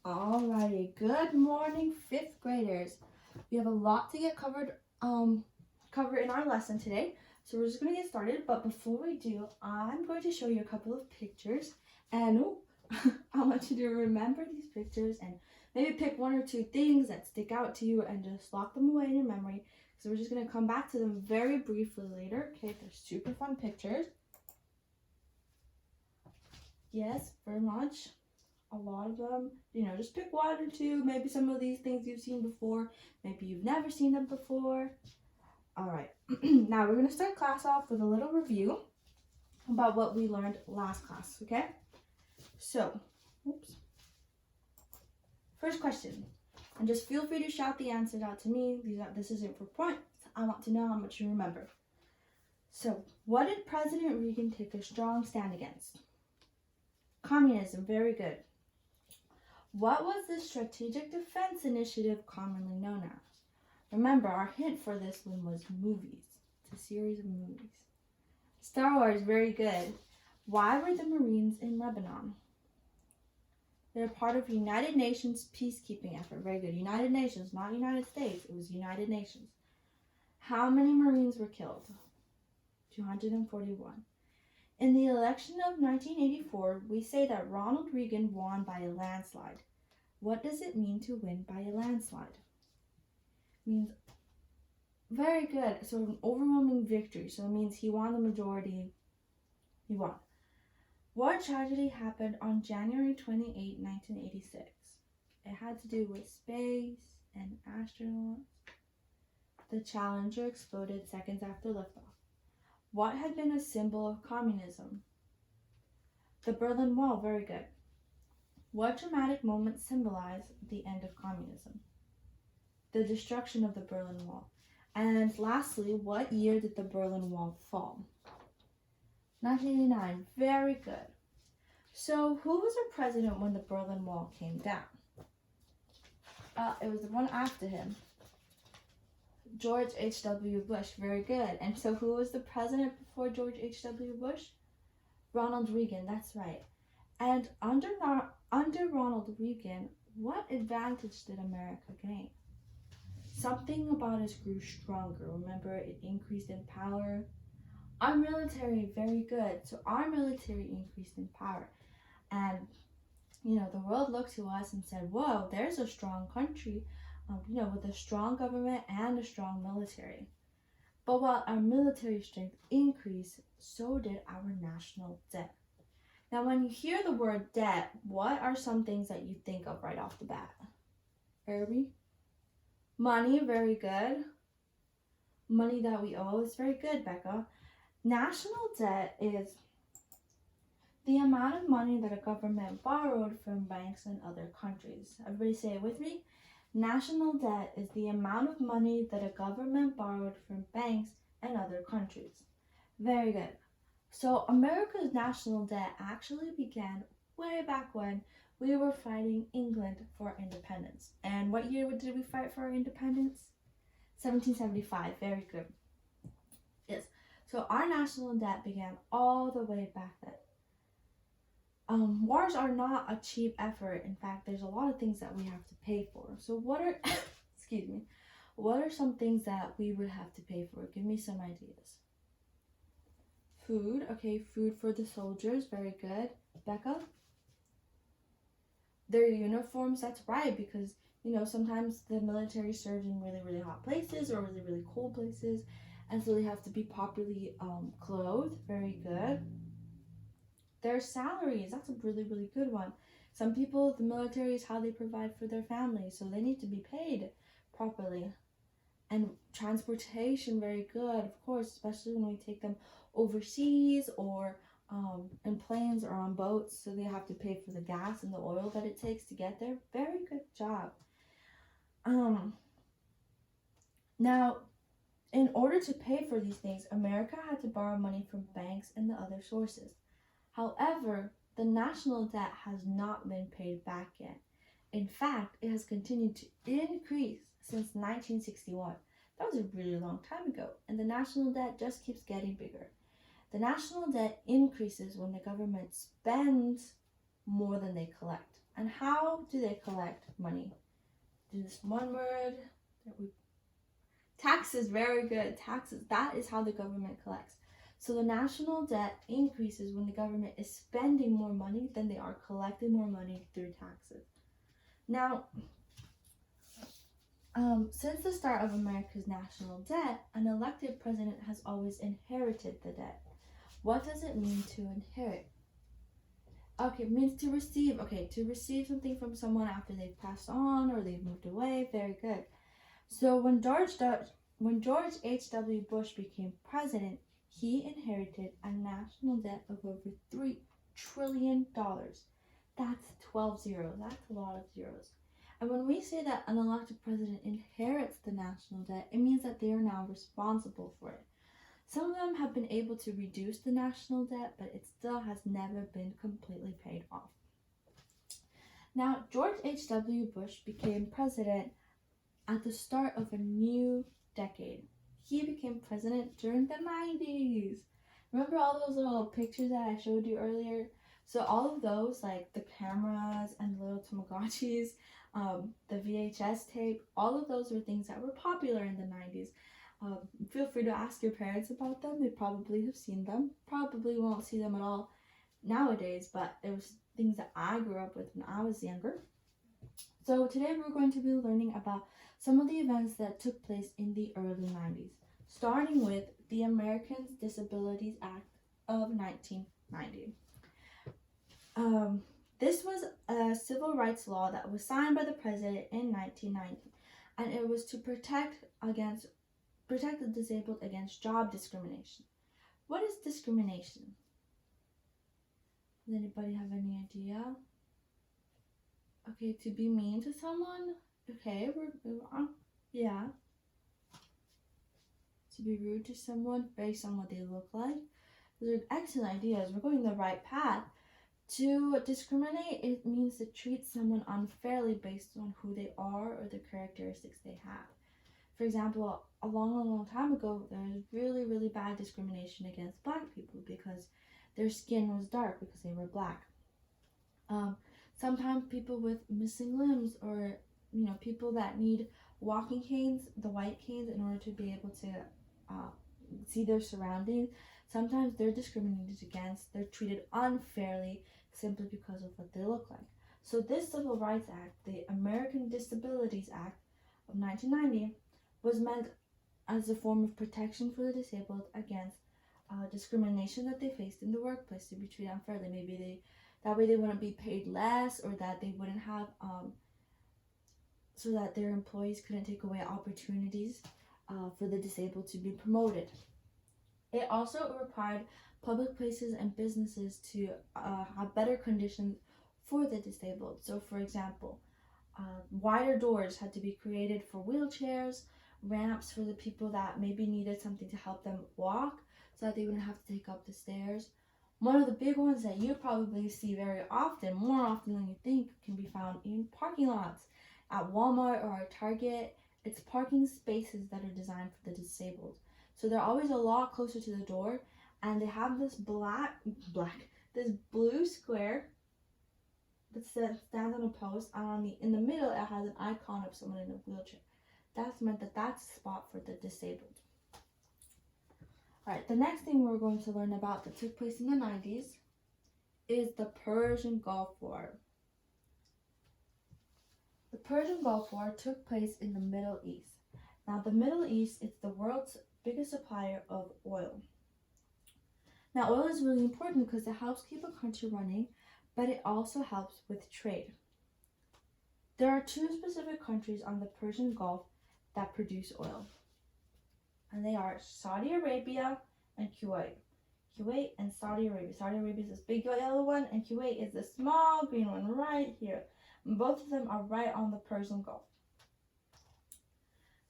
Alrighty, good morning, fifth graders. We have a lot to get covered in our lesson today, so we're just going to get started. But before we do, I'm going to show you a couple of pictures, and I want you to remember these pictures and maybe pick one or two things that stick out to you and just lock them away in your memory. So we're just going to come back to them very briefly later. Okay, they're super fun pictures. Yes, very much. A lot of them, just pick one or two. Maybe some of these things you've seen before. Maybe you've never seen them before. All right, now we're going to start class off with a little review about what we learned last class, okay? So, first question, and just feel free to shout the answers out to me. This isn't for points. I want to know how much you remember. So, what did President Reagan take a strong stand against? Communism, very good. What was the Strategic Defense Initiative commonly known as? Remember, our hint for this one was movies. It's a series of movies. Star Wars, very good. Why were the Marines in Lebanon? They're part of United Nations peacekeeping effort. Very good. United Nations, not United States. It was United Nations. How many Marines were killed? 241. In the election of 1984, we say that Ronald Reagan won by a landslide. What does it mean to win by a landslide? It means, very good, so an overwhelming victory. So it means he won the majority. He won. What tragedy happened on January 28, 1986? It had to do with space and astronauts. The Challenger exploded seconds after liftoff. What had been a symbol of communism? The Berlin Wall, very good. What dramatic moment symbolized the end of communism? The destruction of the Berlin Wall. And lastly, what year did the Berlin Wall fall? 1989, very good. So who was our president when the Berlin Wall came down? It was the one after him. George H.W. Bush, very good. And so who was the president before George H.W. Bush? Ronald Reagan, that's right. And under Ronald Reagan, what advantage did America gain? Something about us grew stronger. Remember, it increased in power. Our military, very good. So our military increased in power. And, the world looked to us and said, whoa, there's a strong country. With a strong government and a strong military. But while our military strength increased, so did our national debt. Now, when you hear the word debt, what are some things that you think of right off the bat? Irby? Money, very good. Money that we owe is very good, Becca. National debt is the amount of money that a government borrowed from banks in other countries. Everybody say it with me. National debt is the amount of money that a government borrowed from banks and other countries. Very good. So America's national debt actually began way back when we were fighting England for independence. And what year did we fight for our independence? 1775. Very good. Yes. So our national debt began all the way back then. Wars are not a cheap effort. In fact, there's a lot of things that we have to pay for. So what are some things that we would have to pay for? Give me some ideas. Food. Okay, food for the soldiers. Very good. Becca? Their uniforms. That's right, because, sometimes the military serves in really, really hot places or really, really cold places. And so they have to be properly clothed. Very good. Their salaries, that's a really, really good one. Some people, the military is how they provide for their families, so they need to be paid properly. And transportation, very good, of course, especially when we take them overseas or in planes or on boats, so they have to pay for the gas and the oil that it takes to get there. Very good job. Now, in order to pay for these things, America had to borrow money from banks and the other sources. However, the national debt has not been paid back yet. In fact, it has continued to increase since 1961. That was a really long time ago, and the national debt just keeps getting bigger. The national debt increases when the government spends more than they collect. And how do they collect money? Do this one word that we taxes, very good. Taxes, that is how the government collects. So the national debt increases when the government is spending more money than they are collecting more money through taxes. Now, since the start of America's national debt, an elected president has always inherited the debt. What does it mean to inherit? Okay, it means to receive. Okay, to receive something from someone after they've passed on or they've moved away. Very good. So when George H.W. Bush became president, he inherited a national debt of over $3 trillion. That's 12 zeros. That's a lot of zeros. And when we say that an elected president inherits the national debt, it means that they are now responsible for it. Some of them have been able to reduce the national debt, but it still has never been completely paid off. Now, George H.W. Bush became president at the start of a new decade. He became president during the 90s. Remember all those little pictures that I showed you earlier? So all of those, like the cameras and the little Tamagotchis, the VHS tape, all of those were things that were popular in the 90s. Feel free to ask your parents about them. They probably have seen them. Probably won't see them at all nowadays, but it was things that I grew up with when I was younger. So today we're going to be learning about some of the events that took place in the early 90s, starting with the Americans with Disabilities Act of 1990. This was a civil rights law that was signed by the president in 1990, and it was to protect the disabled against job discrimination. What is discrimination? Does anybody have any idea? Okay, to be mean to someone. Okay, we're on. Yeah. To be rude to someone based on what they look like. Those are excellent ideas. We're going the right path. To discriminate, it means to treat someone unfairly based on who they are or the characteristics they have. For example, a long time ago, there was really, really bad discrimination against black people because their skin was dark because they were black. Sometimes people with missing limbs or, people that need walking canes, the white canes, in order to be able to see their surroundings, sometimes they're discriminated against, they're treated unfairly simply because of what they look like. So this Civil Rights Act, the American Disabilities Act of 1990, was meant as a form of protection for the disabled against discrimination that they faced in the workplace, to be treated unfairly. Maybe that way they wouldn't be paid less, or that they wouldn't have, so that their employees couldn't take away opportunities for the disabled to be promoted. It also required public places and businesses to have better conditions for the disabled. So for example, wider doors had to be created for wheelchairs, ramps for the people that maybe needed something to help them walk so that they wouldn't have to take up the stairs. One of the big ones that you probably see very often, more often than you think, can be found in parking lots at Walmart or at Target. It's parking spaces that are designed for the disabled. So they're always a lot closer to the door, and they have this this blue square that stands on a post, and in the middle it has an icon of someone in a wheelchair. That's meant that that's a spot for the disabled. Alright, the next thing we're going to learn about that took place in the 90s is the Persian Gulf War. The Persian Gulf War took place in the Middle East. Now, the Middle East is the world's biggest supplier of oil. Now, oil is really important because it helps keep a country running, but it also helps with trade. There are two specific countries on the Persian Gulf that produce oil, and they are Saudi Arabia and Kuwait. Kuwait and Saudi Arabia. Saudi Arabia is this big yellow one, and Kuwait is the small green one right here. And both of them are right on the Persian Gulf.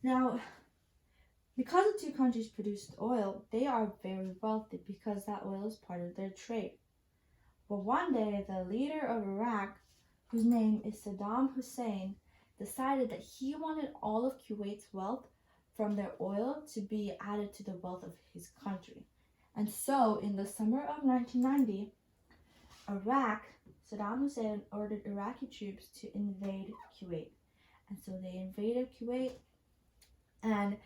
Now, because the two countries produced oil, they are very wealthy because that oil is part of their trade. But one day, the leader of Iraq, whose name is Saddam Hussein, decided that he wanted all of Kuwait's wealth from their oil to be added to the wealth of his country. And so, in the summer of 1990, Iraq, Saddam Hussein ordered Iraqi troops to invade Kuwait. And so they invaded Kuwait, and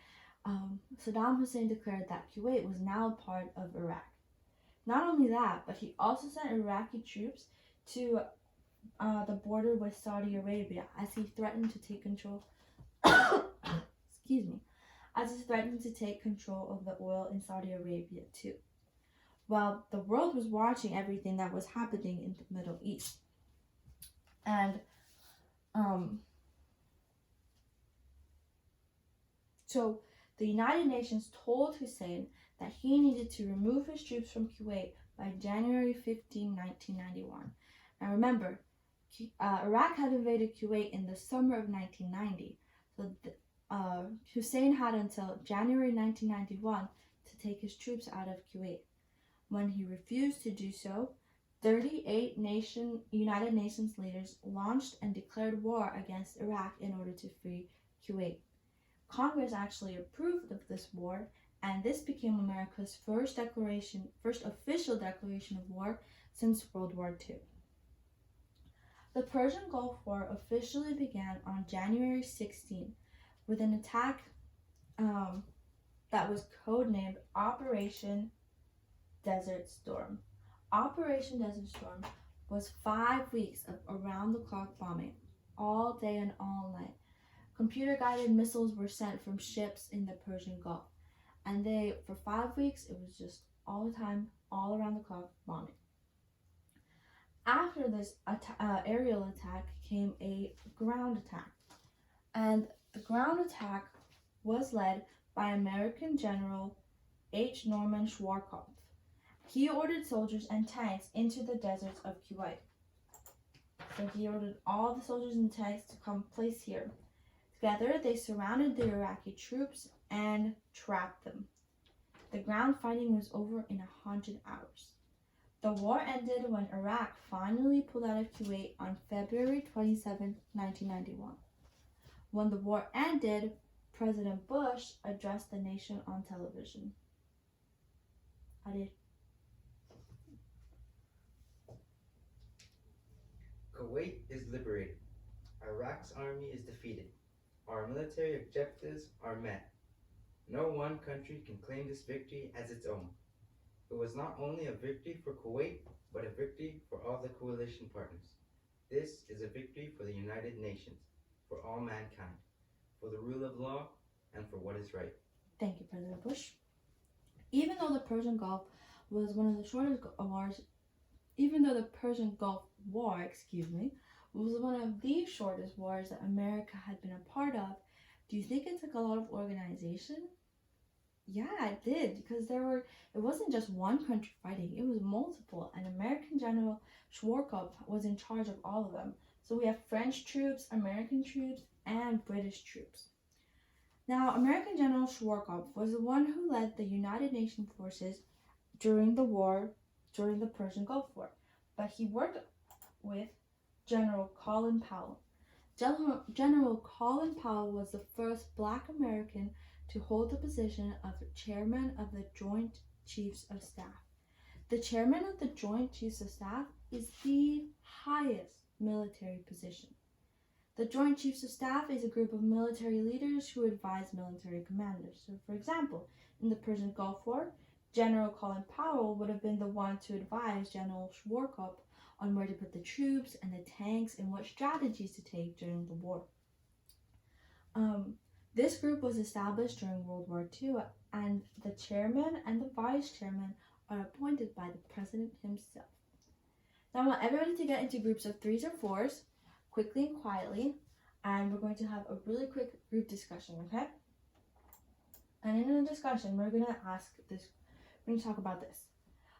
Saddam Hussein declared that Kuwait was now a part of Iraq. Not only that, but he also sent Iraqi troops to the border with Saudi Arabia as he threatened to take control. Excuse me, as he threatened to take control of the oil in Saudi Arabia too. Well, the world was watching everything that was happening in the Middle East, and so the United Nations told Hussein that he needed to remove his troops from Kuwait by January 15, 1991. Now remember, Iraq had invaded Kuwait in the summer of 1990, so Hussein had until January 1991 to take his troops out of Kuwait. When he refused to do so, 38 United Nations leaders launched and declared war against Iraq in order to free Kuwait. Congress actually approved of this war, and this became America's first official declaration of war since World War II. The Persian Gulf War officially began on January 16 with an attack that was codenamed Operation Desert Storm. Operation Desert Storm was 5 weeks of around-the-clock bombing, all day and all night. Computer-guided missiles were sent from ships in the Persian Gulf, and for 5 weeks, it was just all the time, all around the clock bombing. After this aerial attack came a ground attack, and the ground attack was led by American General H. Norman Schwarzkopf. He ordered soldiers and tanks into the deserts of Kuwait. So he ordered all the soldiers and tanks to come place here. Together, they surrounded the Iraqi troops and trapped them. The ground fighting was over in 100 hours. The war ended when Iraq finally pulled out of Kuwait on February 27, 1991. When the war ended, President Bush addressed the nation on television. Kuwait is liberated. Iraq's army is defeated. Our military objectives are met. No one country can claim this victory as its own. It was not only a victory for Kuwait, but a victory for all the coalition partners. This is a victory for the United Nations, for all mankind, for the rule of law, and for what is right. Thank you, President Bush. Even though the Persian Gulf was one of the shortest wars, was one of the shortest wars that America had been a part of, do you think it took a lot of organization? Yeah, it did, because it wasn't just one country fighting, it was multiple, and American General Schwarzkopf was in charge of all of them. So we have French troops, American troops, and British troops. Now, American General Schwarzkopf was the one who led the United Nations forces during the Persian Gulf War, but he worked with General Colin Powell. General Colin Powell was the first Black American to hold the position of Chairman of the Joint Chiefs of Staff. The Chairman of the Joint Chiefs of Staff is the highest military position. The Joint Chiefs of Staff is a group of military leaders who advise military commanders. So, for example, in the Persian Gulf War, General Colin Powell would have been the one to advise General Schwarzkopf on where to put the troops and the tanks and what strategies to take during the war. This group was established during World War II, and the chairman and the vice chairman are appointed by the president himself. Now I want everybody to get into groups of 3s or 4s, quickly and quietly, and we're going to have a really quick group discussion, okay? And in the discussion, we're going to talk about this.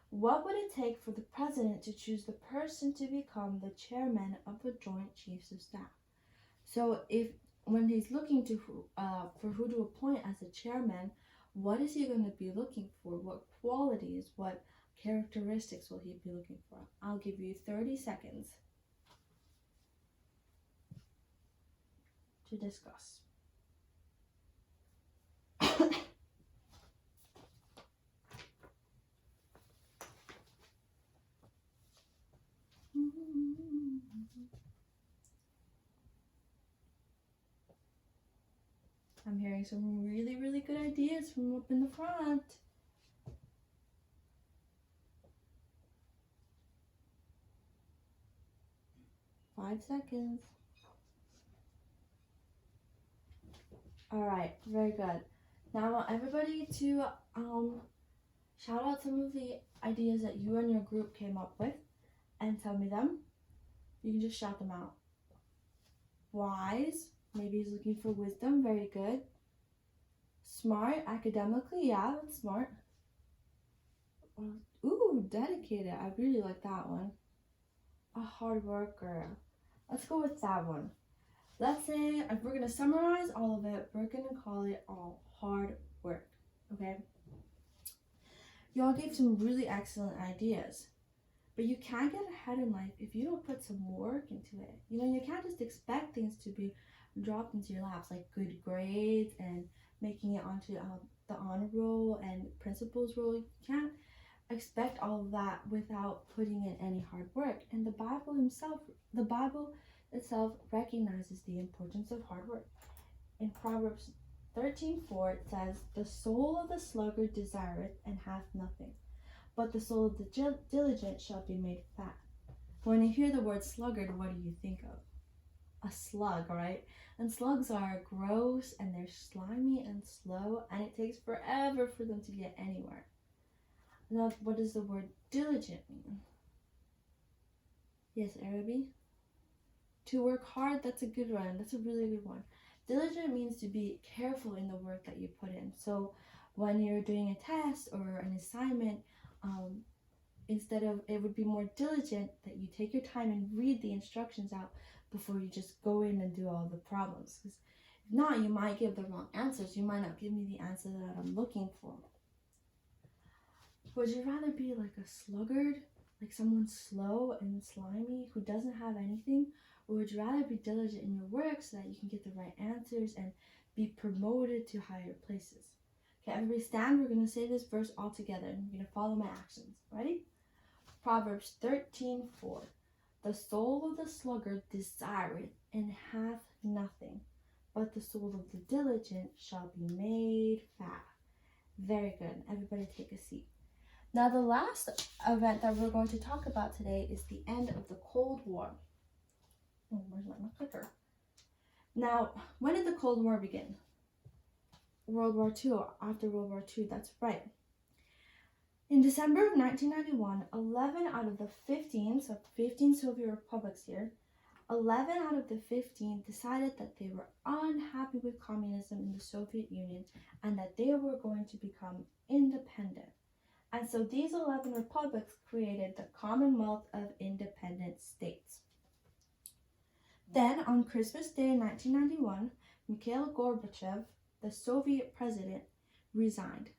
What would it take for the president to choose the person to become the chairman of the Joint Chiefs of Staff? So when he's looking for who to appoint as the chairman, what is he going to be looking for? What qualities, what characteristics will he be looking for? I'll give you 30 seconds to discuss. I'm hearing some really, really good ideas from up in the front. Five seconds. Alright, very good. Now I want everybody to shout out some of the ideas that you and your group came up with and tell me them. You can just shout them out. Wise, maybe he's looking for wisdom, very good. Smart, academically, yeah, that's smart. Ooh, dedicated, I really like that one. A hard worker. Let's go with that one. Let's say, if we're gonna summarize all of it, we're gonna call it all hard work, okay? Y'all gave some really excellent ideas, but you can't get ahead in life if you don't put some work into it. You know, you can't just expect things to be dropped into your laps, like good grades and making it onto the honor roll and principal's roll. You can't expect all of that without putting in any hard work. And the Bible itself recognizes the importance of hard work. In Proverbs 13:4 it says, "The soul of the sluggard desireth and hath nothing, but the soul of the diligent shall be made fat." When you hear the word sluggard, what do you think of? A slug, right? And slugs are gross and they're slimy and slow, and it takes forever for them to get anywhere. Now, what does the word diligent mean? Yes, Araby? To work hard, that's a good one. That's a really good one. Diligent means to be careful in the work that you put in. So when you're doing a test or an assignment, it would be more diligent that you take your time and read the instructions out before you just go in and do all the problems. Because if not, you might give the wrong answers. You might not give me the answer that I'm looking for. Would you rather be like a sluggard, like someone slow and slimy who doesn't have anything? Or would you rather be diligent in your work so that you can get the right answers and be promoted to higher places? Okay, everybody stand. We're going to say this verse all together and you're going to follow my actions. Ready? Proverbs 13:4. "The soul of the sluggard desireth and hath nothing, but the soul of the diligent shall be made fat." Very good. Everybody take a seat. Now the last event that we're going to talk about today is the end of the Cold War. Oh, where's my clicker? Now, when did the Cold War begin? World War II, after World War II, that's right. In December of 1991, 11 out of the 15 Soviet republics here, 11 out of the 15 decided that they were unhappy with communism in the Soviet Union and that they were going to become independent. And so these 11 republics created the Commonwealth of Independent States. Then, on Christmas Day in 1991, Mikhail Gorbachev, the Soviet president, resigned.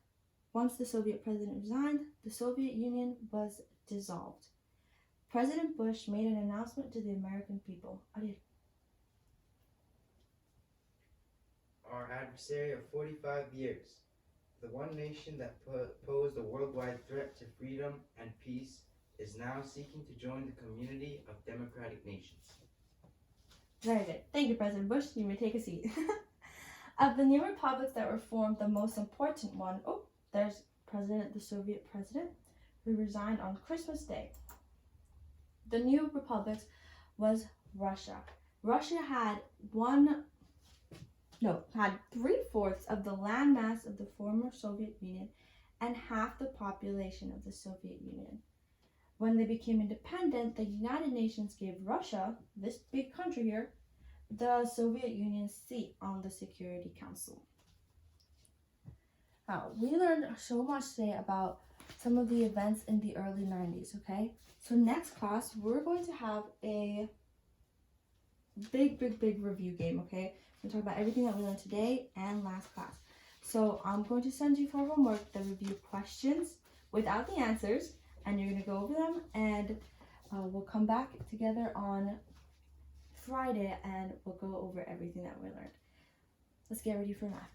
Once the Soviet president resigned, the Soviet Union was dissolved. President Bush made an announcement to the American people. Our adversary of 45 years, the one nation that posed a worldwide threat to freedom and peace, is now seeking to join the community of democratic nations. Very good. Thank you, President Bush. You may take a seat. Of the new republics that were formed, the most important one, there's the Soviet president, who resigned on Christmas Day. The new republics was Russia. Russia had 3/4 of the landmass of the former Soviet Union and half the population of the Soviet Union. When they became independent, the United Nations gave Russia, this big country here, the Soviet Union's seat on the Security Council. Now, we learned so much today about some of the events in the early 90s, okay? So next class, we're going to have a big review game, okay? We're going to talk about everything that we learned today and last class. So I'm going to send you for homework the review questions without the answers, and you're going to go over them, and we'll come back together on Friday and we'll go over everything that we learned. Let's get ready for math.